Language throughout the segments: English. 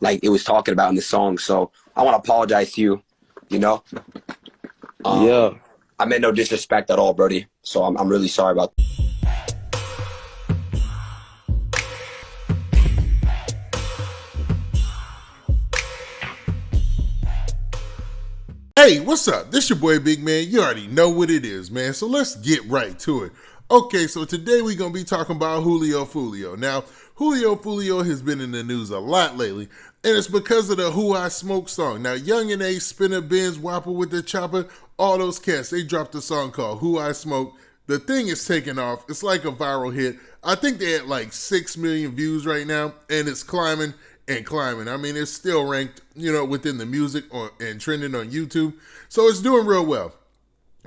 like it was talking about in the song. So I want to apologize to you. You know, Yeah. I meant no disrespect at all, Brody. So I'm really sorry about that. Hey, what's up? This your boy Big Man. You already know what it is, man. So let's get right to it. Okay, so today we're going to be talking about Julio Foolio. Now, Julio Foolio has been in the news a lot lately, and it's because of the Who I Smoke song. Now, Young and A, Spinner, Benz, Whopper with the Chopper, all those cats, they dropped a song called Who I Smoke. The thing is taking off. It's like a viral hit. I think they had like 6 million views right now, and it's climbing and climbing. I mean, it's still ranked, within the music and trending on YouTube. So it's doing real well.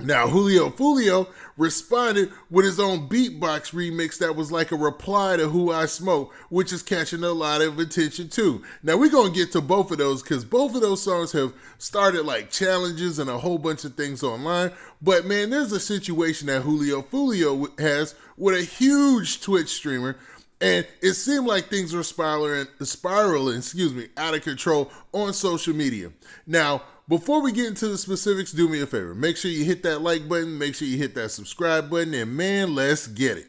Now, Julio Foolio responded with his own Beatbox remix that was like a reply to Who I Smoke, which is catching a lot of attention too. Now, we're going to get to both of those because both of those songs have started like challenges and a whole bunch of things online. But man, there's a situation that Julio Foolio has with a huge Twitch streamer. And it seemed like things were spiraling, out of control on social media. Now, before we get into the specifics, do me a favor. Make sure you hit that like button. Make sure you hit that subscribe button. And man, let's get it.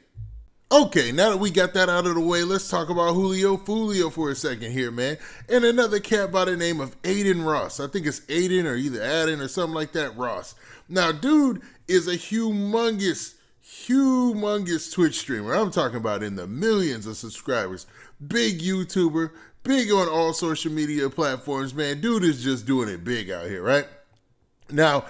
Okay, now that we got that out of the way, let's talk about Julio Foolio for a second here, man. And another cat by the name of Adin Ross. I think it's Adin or either Adin or something like that, Ross. Now, dude is a humongous Twitch streamer. I'm talking about in the millions of subscribers. Big YouTuber, big on all social media platforms, man. Dude is just doing it big out here, right? Now,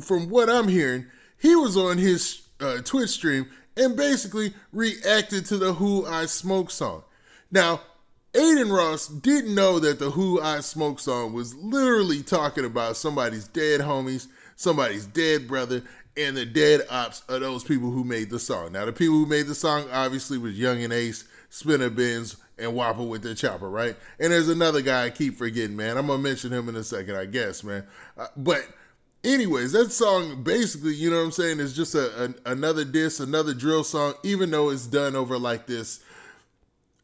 from what I'm hearing, he was on his Twitch stream and basically reacted to the Who I Smoke song. Now, Adin Ross didn't know that the Who I Smoke song was literally talking about somebody's dead homies, somebody's dead brother, and the dead ops of those people who made the song. Now, the people who made the song obviously was Young and Ace, Spinner Benz, and Whopper with the Chopper, right? And there's another guy I keep forgetting, man. I'm going to mention him in a second, I guess, man. But anyways, that song basically, you know what I'm saying, is just another diss, another drill song, even though it's done over like this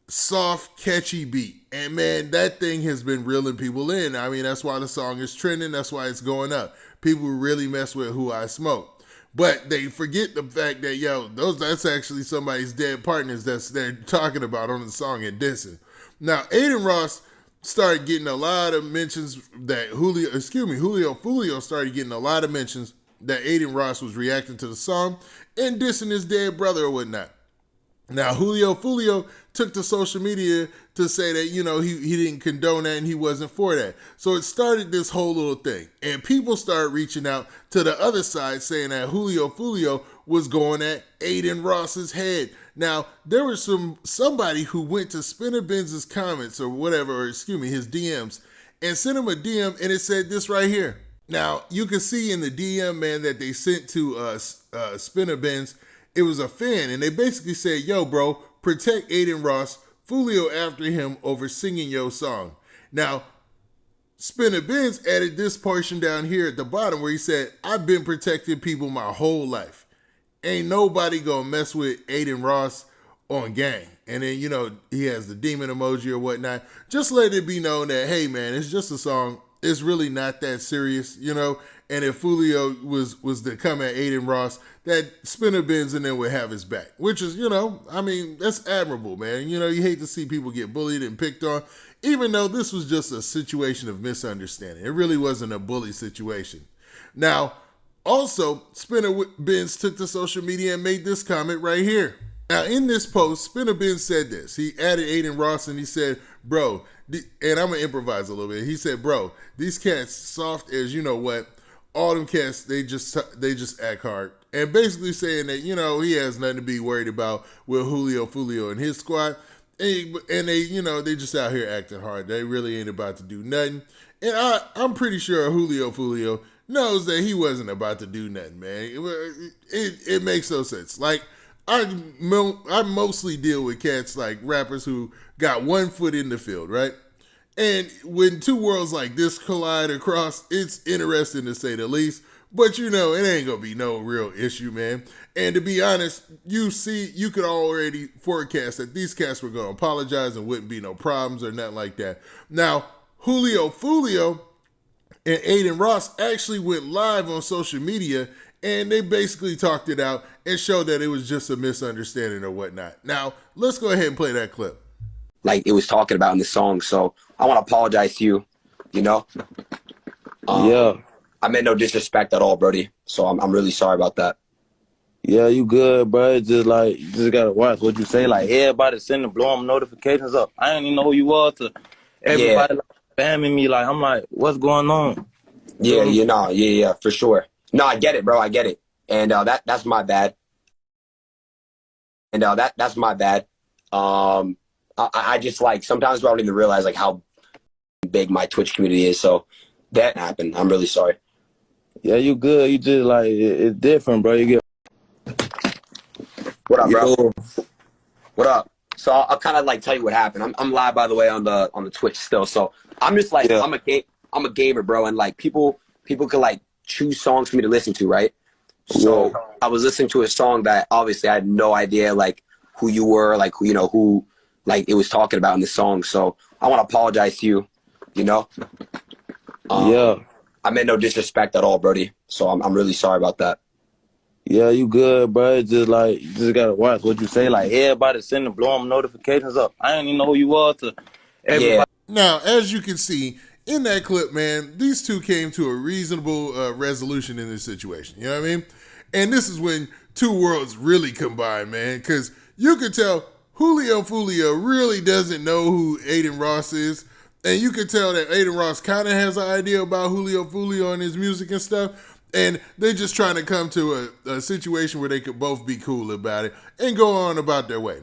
soft, catchy beat. And man, that thing has been reeling people in. I mean, that's why the song is trending. That's why it's going up. People really mess with Who I Smoke. But they forget the fact that, that's actually somebody's dead partners they're talking about on the song and dissing. Now, Adin Ross started getting a lot of mentions that Julio Foolio started getting a lot of mentions that Adin Ross was reacting to the song and dissing his dead brother or whatnot. Now, Julio Foolio took to social media to say that, he didn't condone that and he wasn't for that. So it started this whole little thing. And people started reaching out to the other side saying that Julio Foolio was going at Adin Ross's head. Now, there was somebody who went to Spinner Benz's comments or whatever, his DMs, and sent him a DM and it said this right here. Now, you can see in the DM, man, that they sent to Spinner Benz, it was a fan, and they basically said, yo, bro, protect Adin Ross, Foolio after him over singing your song. Now, Spinner Benz added this portion down here at the bottom where he said, I've been protecting people my whole life. Ain't nobody gonna mess with Adin Ross on gang. And then, he has the demon emoji or whatnot. Just let it be known that, hey, man, it's just a song. It's really not that serious, And if Foolio was to come at Adin Ross, that Spinner Benz and then would have his back, which is, that's admirable, man. You hate to see people get bullied and picked on, even though this was just a situation of misunderstanding. It really wasn't a bully situation. Now, also, Spinner Benz took to social media and made this comment right here. Now, in this post, Spinner Benz said this. He added Adin Ross and he said, bro, and I'm going to improvise a little bit. He said, bro, these cats soft as you know what. All them cats, they just act hard. And basically saying that, he has nothing to be worried about with Julio Foolio and his squad. And they, they just out here acting hard. They really ain't about to do nothing. And I'm pretty sure Julio Foolio knows that he wasn't about to do nothing, man. It makes no sense. Like, I mostly deal with cats like rappers who got one foot in the field, right? And when two worlds like this collide across, it's interesting to say the least. But it ain't gonna be no real issue, man. And to be honest, you could already forecast that these cats were gonna apologize and wouldn't be no problems or nothing like that. Now, Julio Foolio and Adin Ross actually went live on social media and they basically talked it out and showed that it was just a misunderstanding or whatnot. Now, let's go ahead and play that clip. Like it was talking about in the song. So I want to apologize to you, Yeah. I meant no disrespect at all, Brody. So I'm really sorry about that. Yeah, you good, bro. It's just like, you just gotta watch what you say. Like, everybody sending, blowing notifications up. I didn't even know who you was to everybody like, spamming me. Like, I'm like, what's going on? Yeah, for sure. No, I get it, bro. I get it. And that's my bad. And that's my bad. I just like sometimes I don't even realize like how big my Twitch community is. So that happened. I'm really sorry. Yeah, you good. You just like, it's different, bro. You get. What up, bro? Yo. What up? So I'll kind of like tell you what happened. I'm live, by the way, on the Twitch still. So I'm just like I'm a gamer, bro, and like people could like choose songs for me to listen to, right? So I was listening to a song that obviously I had no idea like who you were, like who like it was talking about in the song. So I want to apologize to you, Yeah. I meant no disrespect at all, Brody. So I'm really sorry about that. Yeah, you good, bro. It's just like, you just gotta watch what you say. Like, everybody sending, blowing notifications up. I didn't even know who you was to everybody. Yeah. Now, as you can see in that clip, man, these two came to a reasonable resolution in this situation. You know what I mean? And this is when two worlds really combine, man, because you could tell Julio Foolio really doesn't know who Adin Ross is. And you could tell that Adin Ross kind of has an idea about Julio Foolio and his music and stuff. And they're just trying to come to a situation where they could both be cool about it and go on about their way.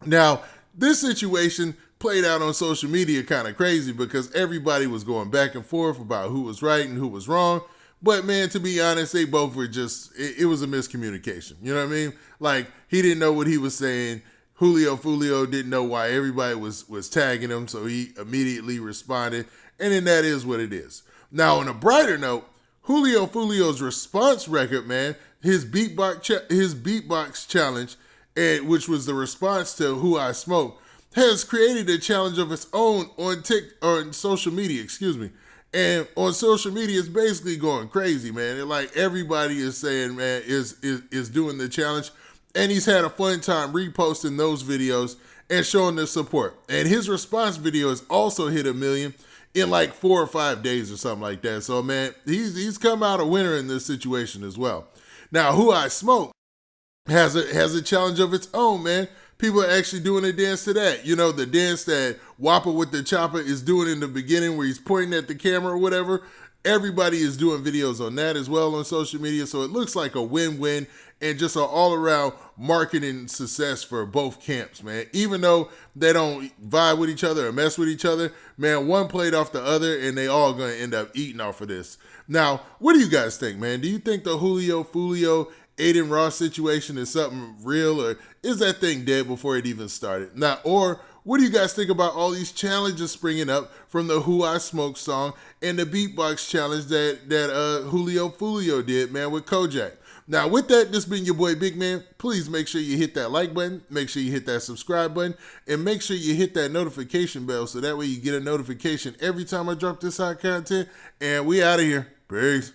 Now, this situation played out on social media kind of crazy because everybody was going back and forth about who was right and who was wrong. But, man, to be honest, they both were just, it was a miscommunication. You know what I mean? Like, he didn't know what he was saying. Julio Foolio didn't know why everybody was tagging him, so he immediately responded. And then that is what it is. Now, on a brighter note, Julio Foolio's response record, man, his beatbox challenge, which was the response to Who I Smoke, has created a challenge of its own on social media, excuse me. And on social media, it's basically going crazy, man. And like everybody is saying, man, is doing the challenge. And he's had a fun time reposting those videos and showing their support. And his response video has also hit 1 million in like 4 or 5 days or something like that. So, man, he's come out a winner in this situation as well. Now, Who I Smoke has a challenge of its own, man. People are actually doing a dance to that. You know, the dance that Whopper with the Chopper is doing in the beginning where he's pointing at the camera or whatever. Everybody is doing videos on that as well on social media. So it looks like a win-win and just an all-around marketing success for both camps, man. Even though they don't vibe with each other or mess with each other, man, one played off the other and they all going to end up eating off of this. Now, what do you guys think, man? Do you think the Julio Foolio Adin Ross situation is something real, or is that thing dead before it even started? Now, or what do you guys think about all these challenges springing up from the Who I Smoke song and the beatbox challenge that Julio Foolio did, man, with Kojak? Now, with that, this has been your boy Big Man. Please make sure you hit that like button, make sure you hit that subscribe button, and make sure you hit that notification bell so that way you get a notification every time I drop this hot content. And we out of here. Peace.